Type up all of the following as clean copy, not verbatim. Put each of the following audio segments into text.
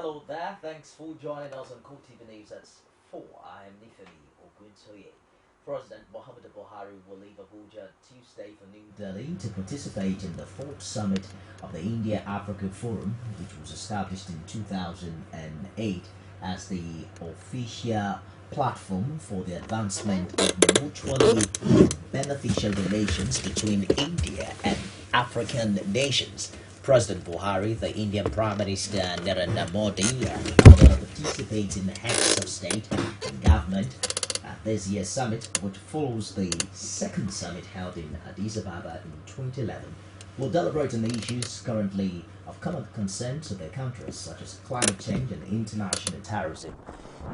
Hello there, thanks for joining us on CoreTV News at 4. I'm Nifemi Oguntoye. President Muhammad Buhari will leave Abuja Tuesday for New Delhi to participate in the 4th summit of the India-Africa Forum, which was established in 2008 as the official platform for the advancement of mutually beneficial relations between India and African nations. President Buhari, the Indian Prime Minister Narendra Modi, and other participating heads of state and government at this year's summit, which follows the second summit held in Addis Ababa in 2011, will deliberate on the issues currently of common concern to their countries, such as climate change and international terrorism.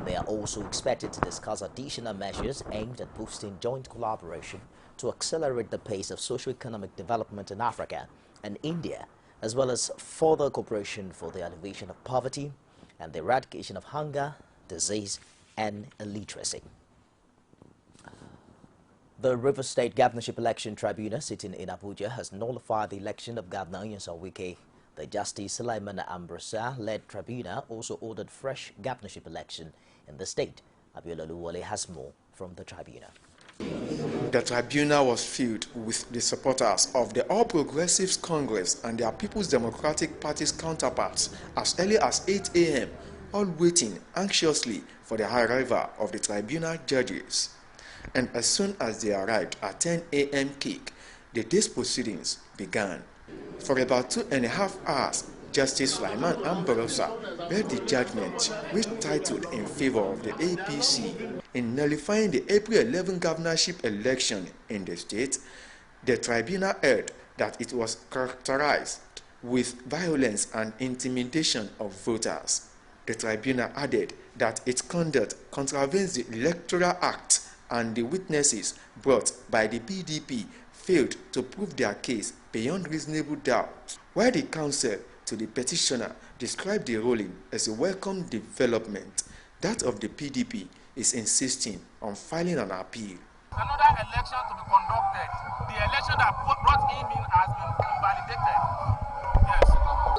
They are also expected to discuss additional measures aimed at boosting joint collaboration to accelerate the pace of socio-economic development in Africa and India, as well as further cooperation for the alleviation of poverty and the eradication of hunger, disease, and illiteracy. The Rivers State Governorship Election Tribunal sitting in Abuja has nullified the election of Governor Nyesom Wike. The Justice Sulaiman Ambrosar-led tribunal also ordered fresh governorship election in the state. Abiola Oluwole has more from the tribunal. The tribunal was filled with the supporters of the All Progressives Congress and their People's Democratic Party's counterparts as early as 8 a.m., all waiting anxiously for the arrival of the tribunal judges. And as soon as they arrived at 10 a.m. kick, the day's proceedings began. For about 2.5 hours, Justice Sulaiman Ambrosar read the judgment, which titled in favor of the APC. In nullifying the April 11 governorship election in the state, the tribunal held that it was characterized with violence and intimidation of voters. The tribunal added that its conduct contravenes the Electoral Act and the witnesses brought by the PDP failed to prove their case beyond reasonable doubt, while the counsel to the petitioner described the ruling as a welcome development. That of the PDP is insisting on filing an appeal. Another election to be conducted. The election that brought him in has been invalidated. Yes.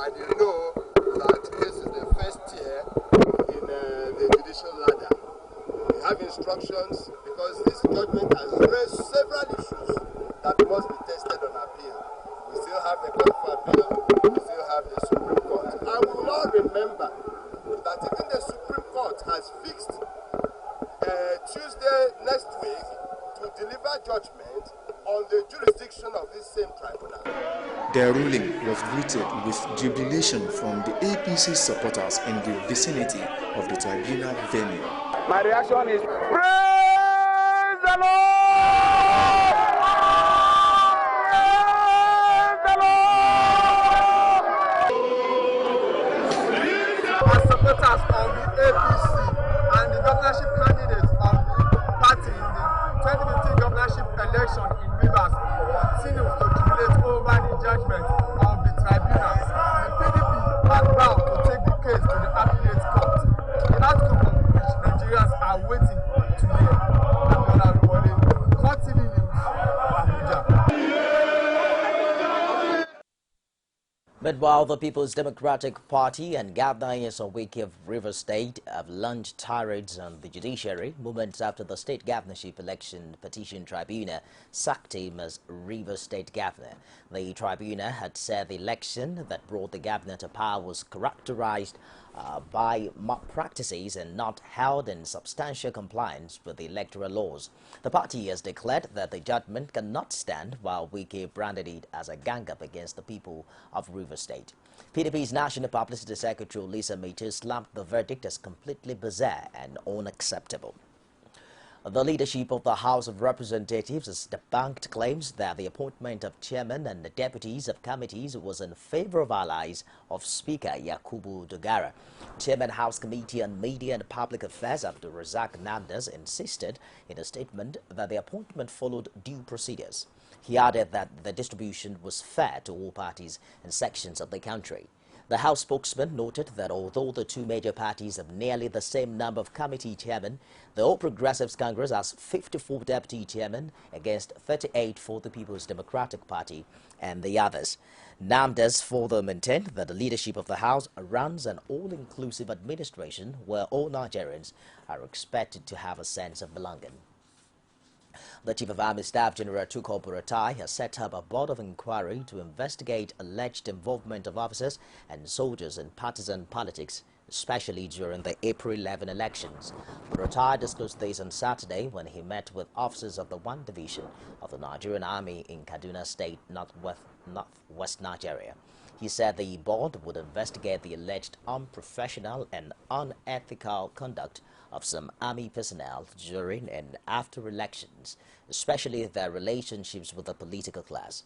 And you know that this is the first year in the judicial ladder. We have instructions because this judgment has raised several issues that must be tested on appeal. We still have the court for appeal, we still have the Supreme Court. And we will all remember that even the Supreme Court has fixed Tuesday next week to deliver judgment on the jurisdiction of this same tribunal. The ruling was greeted with jubilation from the APC supporters in the vicinity of the tribunal venue. My reaction is, praise the Lord! Praise the Lord! Our supporters of the APC and the governorship candidates of the party in the 2015 governorship election in Rivers continue to jubilate over the judgment of the tribunal. The PDP are proud to take the case to the appellate court. The outcome of which Nigerians are waiting to hear. Abiola Oluwole, CoreTV News, Abuja. Meanwhile, the People's Democratic Party and Governor Nyesom Wike of Rivers State have launched tirades on the judiciary moments after the state governorship election petition tribunal sacked him as Rivers State governor. The tribunal had said the election that brought the governor to power was characterized by malpractices and not held in substantial compliance with the electoral laws. The party has declared that the judgment cannot stand, while Wike branded it as a gang-up against the people of Rivers State. PDP's National Publicity Secretary Lisa Meter slammed the verdict as completely bizarre and unacceptable. The leadership of the House of Representatives has debunked claims that the appointment of chairman and the deputies of committees was in favor of allies of Speaker Yakubu Dogara. Chairman House Committee on Media and Public Affairs Abdul Razak Namdas insisted in a statement that the appointment followed due procedures. He added that the distribution was fair to all parties and sections of the country. The House spokesman noted that although the two major parties have nearly the same number of committee chairmen, the All Progressives Congress has 54 deputy chairmen against 38 for the People's Democratic Party and the others. Namdes further maintained that the leadership of the House runs an all-inclusive administration where all Nigerians are expected to have a sense of belonging. The Chief of Army Staff General Tukur Buratai has set up a board of inquiry to investigate alleged involvement of officers and soldiers in partisan politics, especially during the April 11 elections. Buratai disclosed this on Saturday when he met with officers of the 1 Division of the Nigerian Army in Kaduna State, northwest Nigeria. He said the board would investigate the alleged unprofessional and unethical conduct of some army personnel during and after elections, especially their relationships with the political class.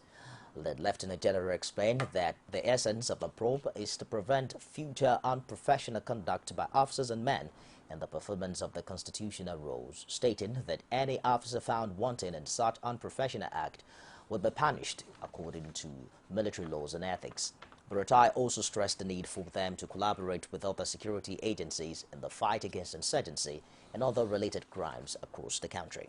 The Lieutenant General explained that the essence of the probe is to prevent future unprofessional conduct by officers and men in the performance of the constitutional roles, stating that any officer found wanting in such unprofessional act would be punished according to military laws and ethics. Buratai also stressed the need for them to collaborate with other security agencies in the fight against insurgency and other related crimes across the country.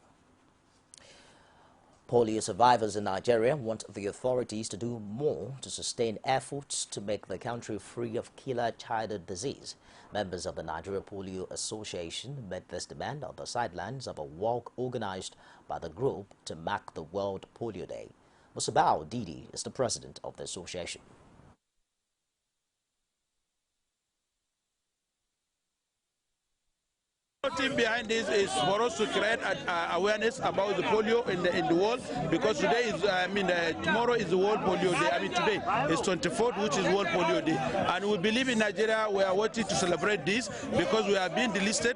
Polio survivors in Nigeria want the authorities to do more to sustain efforts to make the country free of killer childhood disease. Members of the Nigeria Polio Association made this demand on the sidelines of a walk organized by the group to mark the World Polio Day. Musabao Didi is the president of the association. The team behind this is for us to create awareness about the polio in the world, because today is tomorrow is the World Polio Day. Today is 24th, which is World Polio Day, and we believe in Nigeria we are wanting to celebrate this because we have been delisted,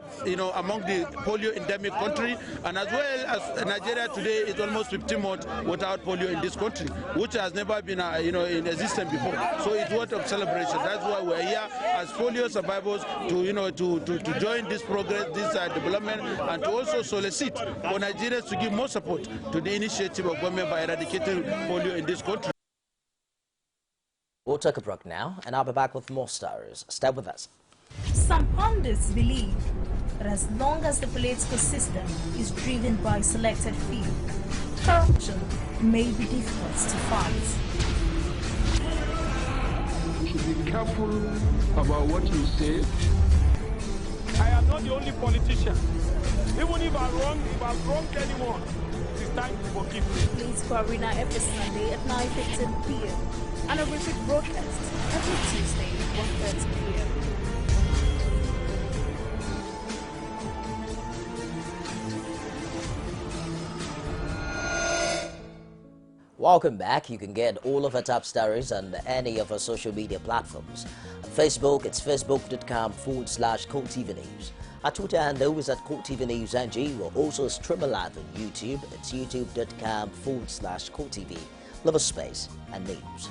among the polio endemic country, and as well as Nigeria today is almost 15 months without polio in this country, which has never been in existence before. So it's worth of celebration. That's why we're here as polio survivors to join this progress, this development, and to also solicit for Nigerians to give more support to the initiative of government by eradicating polio in this country. We'll take a break now, and I'll be back with more stories. Stay with us. Some pundits believe that as long as the political system is driven by selected few, corruption may be difficult to fight. You should be careful about what you say. I am not the only politician. Even if I've wronged anyone, it is time to forgive me. Political Arena every Sunday at 9:15 p.m. and a repeat broadcast every Tuesday at 1:30 p.m. Welcome back. You can get all of our top stories on any of our social media platforms. On Facebook, it's facebook.com/CoreTV News. Our Twitter handle is at CoreTV News NG. We're also streaming live on YouTube. It's youtube.com/CoreTV. Level space and news.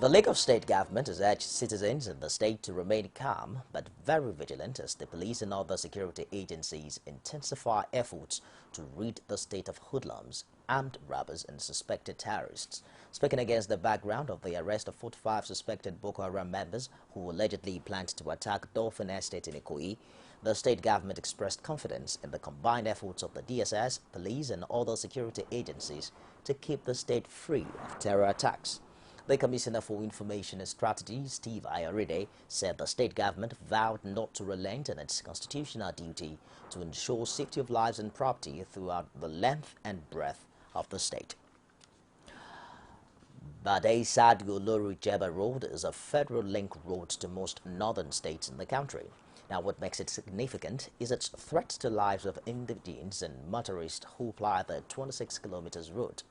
The Lagos State government has urged citizens in the state to remain calm but very vigilant as the police and other security agencies intensify efforts to rid the state of hoodlums, armed robbers and suspected terrorists. Speaking against the background of the arrest of 45 suspected Boko Haram members who allegedly planned to attack Dolphin Estate in Ikoyi, the state government expressed confidence in the combined efforts of the DSS, police and other security agencies to keep the state free of terror attacks. The Commissioner for Information and Strategy, Steve Ayoride, said the state government vowed not to relent in its constitutional duty to ensure safety of lives and property throughout the length and breadth of the state. Bade Sadio Jeba Road is a federal link road to most northern states in the country. Now, what makes it significant is its threat to lives of individuals and motorists who ply the 26 kilometers route.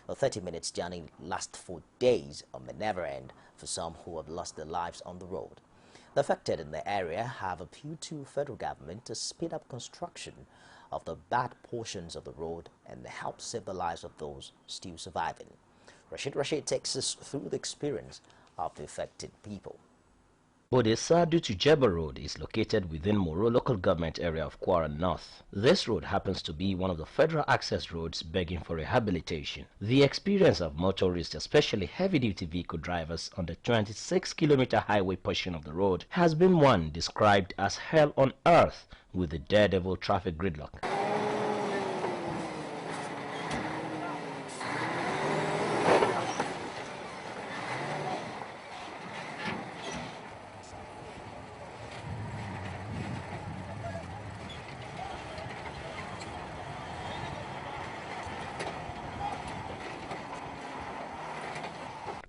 A 30 minutes journey lasts for days and may never end for some who have lost their lives on the road. The affected in the area have appealed to federal government to speed up construction of the bad portions of the road and help save the lives of those still surviving. Rashid takes us through the experience of the affected people. Bodesadu to Jeba Road is located within Moro local government area of Kwara North. This road happens to be one of the federal access roads begging for rehabilitation. The experience of motorists, especially heavy-duty vehicle drivers on the 26-kilometer highway portion of the road, has been one described as hell on earth with the daredevil traffic gridlock.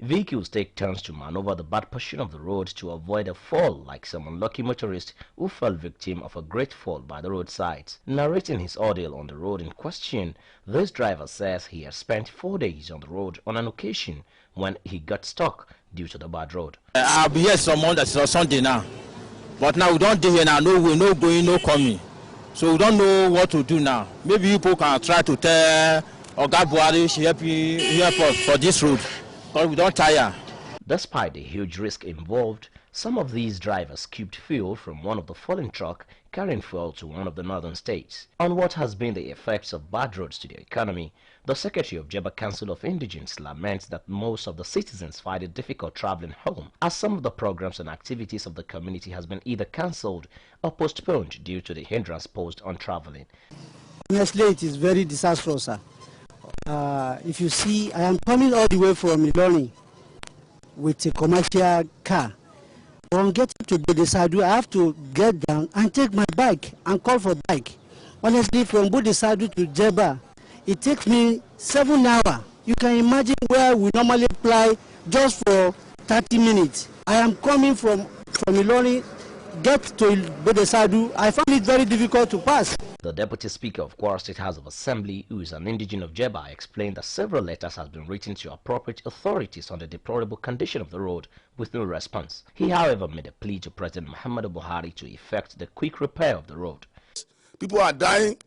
Vehicles take turns to maneuver the bad portion of the road to avoid a fall, like some unlucky motorist who fell victim of a great fall by the roadside. Narrating his ordeal on the road in question, this driver says he has spent 4 days on the road on an occasion when he got stuck due to the bad road. I'll be here some Monday, so Sunday now. But now we don't do here now, no way, no going, no coming. So we don't know what to do now. Maybe people can try to tell Oga Buhari she help us for this road. But we don't tire. Despite the huge risk involved, some of these drivers scooped fuel from one of the fallen truck carrying fuel to one of the northern states. On what has been the effects of bad roads to the economy, the Secretary of Jeba Council of Indigenes laments that most of the citizens find it difficult traveling home, as some of the programs and activities of the community has been either cancelled or postponed due to the hindrance posed on traveling. Honestly, it is very disastrous, sir. If you see, I am coming all the way from Ilorin with a commercial car. On getting to Bodesadu, I have to get down and take my bike and call for bike. Honestly, from Bodesadu to Jeba, it takes me 7 hours. You can imagine where we normally fly just for 30 minutes. I am coming from Ilorin, get to Bodesadu. I found it very difficult to pass. The Deputy Speaker of Kwara State House of Assembly, who is an indigene of Jeba, explained that several letters have been written to appropriate authorities on the deplorable condition of the road with no response. He, however, made a plea to President Muhammadu Buhari to effect the quick repair of the road. People are dying.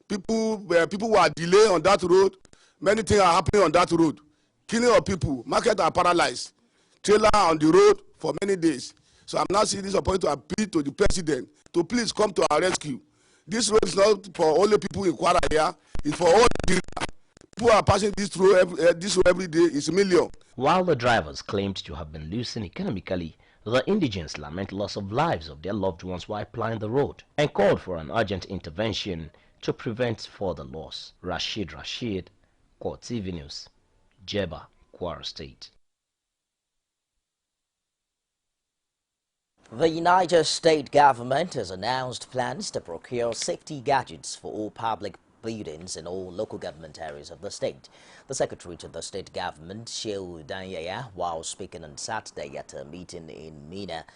People were delayed on that road. Many things are happening on that road. Killing of people. Markets are paralyzed. Trailer on the road for many days. So I'm now seeing this opportunity to appeal to the president to please come to our rescue. This road is not for only people in Kwara here. It's for all the people are passing this road every day. It's a million. While the drivers claimed to have been losing economically, the indigents lament loss of lives of their loved ones while plying the road and called for an urgent intervention to prevent further loss. Rashid, CoreTV News, Jeba, Kwara State. The Niger state government has announced plans to procure safety gadgets for all public buildings in all local government areas of the state. The secretary to the state government, Shehu Danyaya, while speaking on Saturday at a meeting in Mina,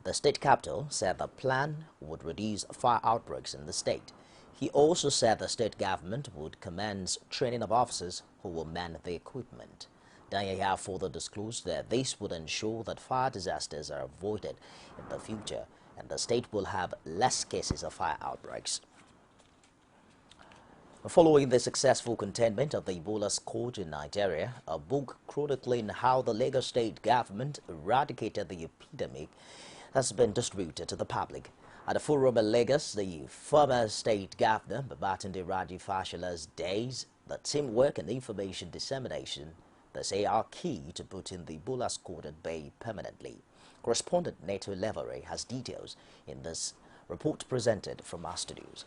the state capital, said the plan would reduce fire outbreaks in the state. He also said the state government would commence training of officers who will man the equipment. Danyaya further disclosed that this would ensure that fire disasters are avoided in the future and the state will have less cases of fire outbreaks. Following the successful containment of the Ebola scourge in Nigeria, a book chronicling how the Lagos state government eradicated the epidemic has been distributed to the public. At the forum in Lagos, the former state governor, Babatunde Raji Fashola's days, the teamwork and information dissemination they say are key to putting the Ebola scourge at bay permanently. Correspondent Neto Levere has details in this report presented from our studios.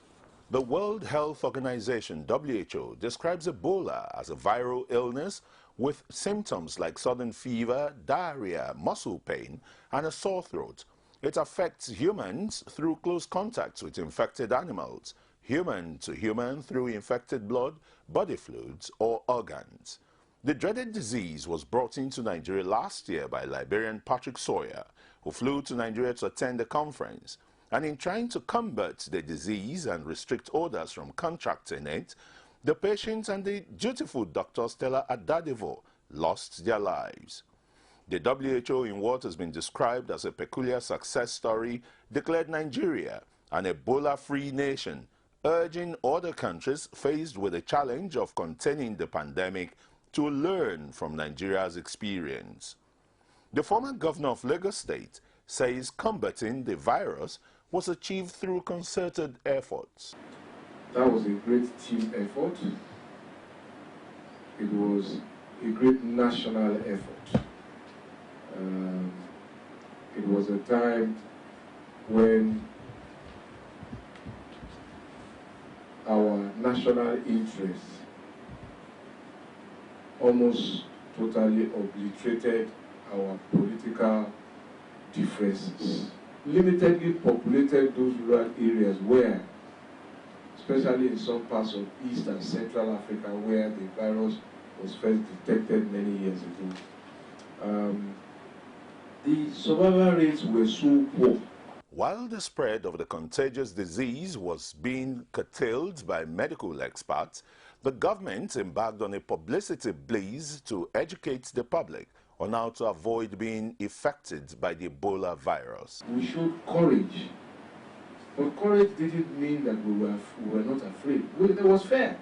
The World Health Organization, WHO, describes Ebola as a viral illness with symptoms like sudden fever, diarrhea, muscle pain, and a sore throat. It affects humans through close contacts with infected animals, human to human through infected blood, body fluids, or organs. The dreaded disease was brought into Nigeria last year by Liberian Patrick Sawyer, who flew to Nigeria to attend the conference. And in trying to combat the disease and restrict others from contracting it, the patients and the dutiful Dr. Stella Adadevo lost their lives. The WHO, in what has been described as a peculiar success story, declared Nigeria an Ebola-free nation, urging other countries faced with the challenge of containing the pandemic to learn from Nigeria's experience. The former governor of Lagos State says combating the virus was achieved through concerted efforts. That was a great team effort. It was a great national effort. It was a time when our national interests almost totally obliterated our political differences. Limitedly populated those rural areas where, especially in some parts of East and Central Africa, where the virus was first detected many years ago. The survival rates were so poor. While the spread of the contagious disease was being curtailed by medical experts, the government embarked on a publicity blaze to educate the public on how to avoid being affected by the Ebola virus. We showed courage, but courage didn't mean that we were not afraid. It was fair,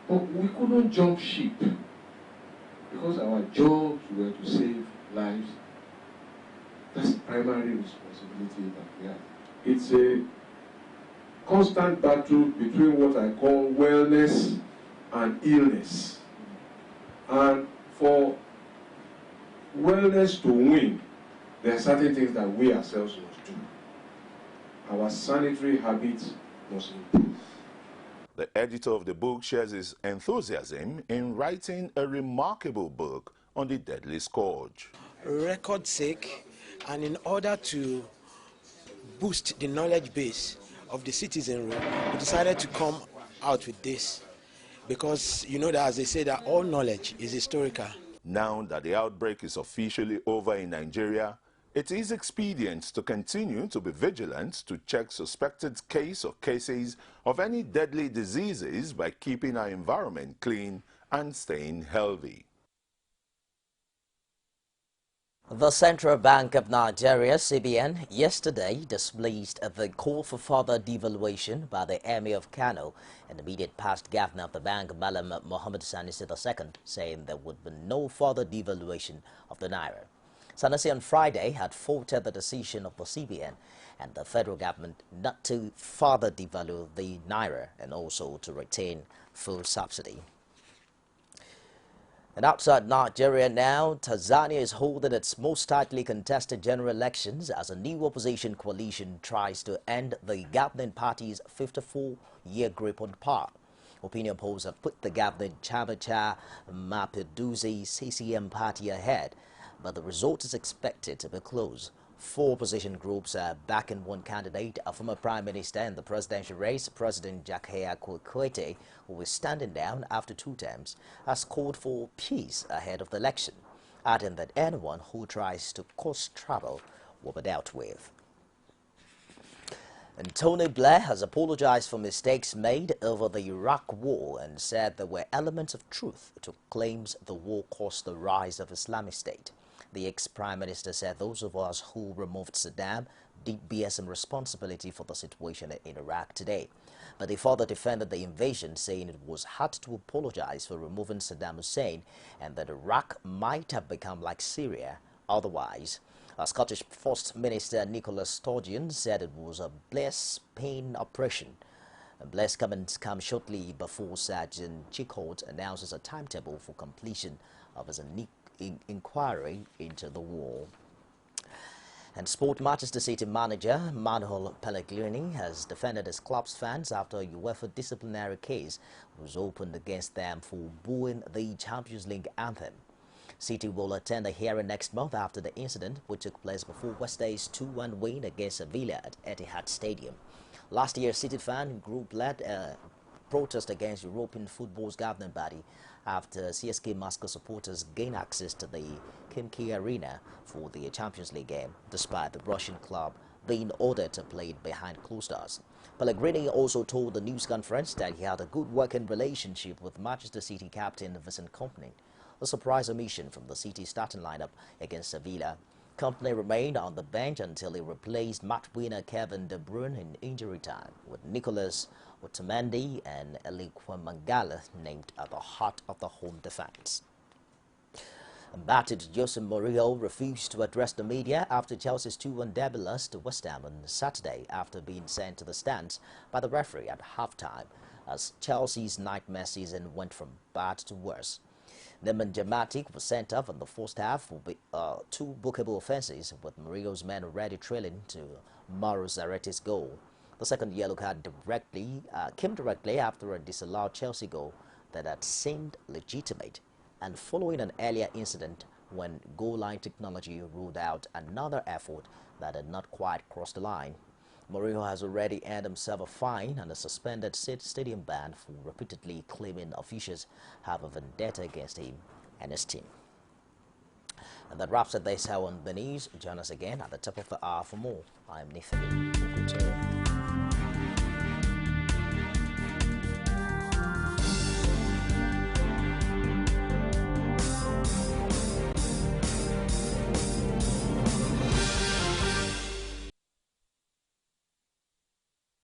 but we couldn't jump ship because our jobs were to save lives. That's the primary responsibility that we have. It's a constant battle between what I call wellness and illness. And for wellness to win, there are certain things that we ourselves must do. Our sanitary habits must improve. The editor of the book shares his enthusiasm in writing a remarkable book on the deadly scourge. Record's sake, and in order to boost the knowledge base of the citizenry, we decided to come out with this because you know that, as they say, that all knowledge is historical. Now that the outbreak is officially over in Nigeria, it is expedient to continue to be vigilant to check suspected case or cases of any deadly diseases by keeping our environment clean and staying healthy. The Central Bank of Nigeria, CBN, yesterday displayed the call for further devaluation by the Emir of Kano and immediate past governor of the bank, Malam Mohammed Sanusi II, saying there would be no further devaluation of the naira. Sanusi on Friday had faulted the decision of the CBN and the federal government not to further devalue the naira and also to retain full subsidy. And outside Nigeria now, Tanzania is holding its most tightly contested general elections as a new opposition coalition tries to end the governing party's 54-year grip on power. Opinion polls have put the governing Chamacha Mapinduzi CCM party ahead, but the result is expected to be close. Four opposition groups are backing one candidate, a former prime minister in the presidential race, President Jakaya Kikwete, who is standing down after 2 terms, has called for peace ahead of the election, adding that anyone who tries to cause trouble will be dealt with. And Tony Blair has apologized for mistakes made over the Iraq war and said there were elements of truth to claims the war caused the rise of Islamic State. The ex-prime minister said those of us who removed Saddam did bear some responsibility for the situation in Iraq today. But he further defended the invasion, saying it was hard to apologize for removing Saddam Hussein and that Iraq might have become like Syria otherwise. Scottish First Minister Nicola Sturgeon said it was a Blair-Spain operation. Blair's comments come shortly before Sergeant Chicote announces a timetable for completion of his inquiry into the war. And Sport Manchester City manager Manuel Pellegrini has defended his club's fans after a UEFA disciplinary case was opened against them for booing the Champions League anthem. City will attend a hearing next month after the incident, which took place before Wednesday's 2-1 win against Sevilla at Etihad Stadium. Last year, City fan group led a protest against European football's governing body after CSK Moscow supporters gained access to the Khimki Arena for the Champions League game, despite the Russian club being ordered to play it behind closed doors. Pellegrini also told the news conference that he had a good working relationship with Manchester City captain Vincent Kompany. A surprise omission from the City starting lineup against Sevilla. Kompany remained on the bench until he replaced match winner Kevin De Bruyne in injury time, with Nicolas Otamendi and Eliquim Mangala named at the heart of the home defense. Battered Jose Mourinho refused to address the media after Chelsea's 2-1 derby loss to West Ham on Saturday after being sent to the stands by the referee at halftime, as Chelsea's nightmare season went from bad to worse. Nemanja Matic was sent off in the first half for 2 bookable offences, with Mourinho's men already trailing to Mauro Zareti's goal. The second yellow card came directly after a disallowed Chelsea goal that had seemed legitimate, and following an earlier incident when goal line technology ruled out another effort that had not quite crossed the line. Mourinho has already earned himself a fine and a suspended stadium ban for repeatedly claiming officials have a vendetta against him and his team. And that wraps up this hour on the news. Join us again at the top of the hour for more. I'm Nathan.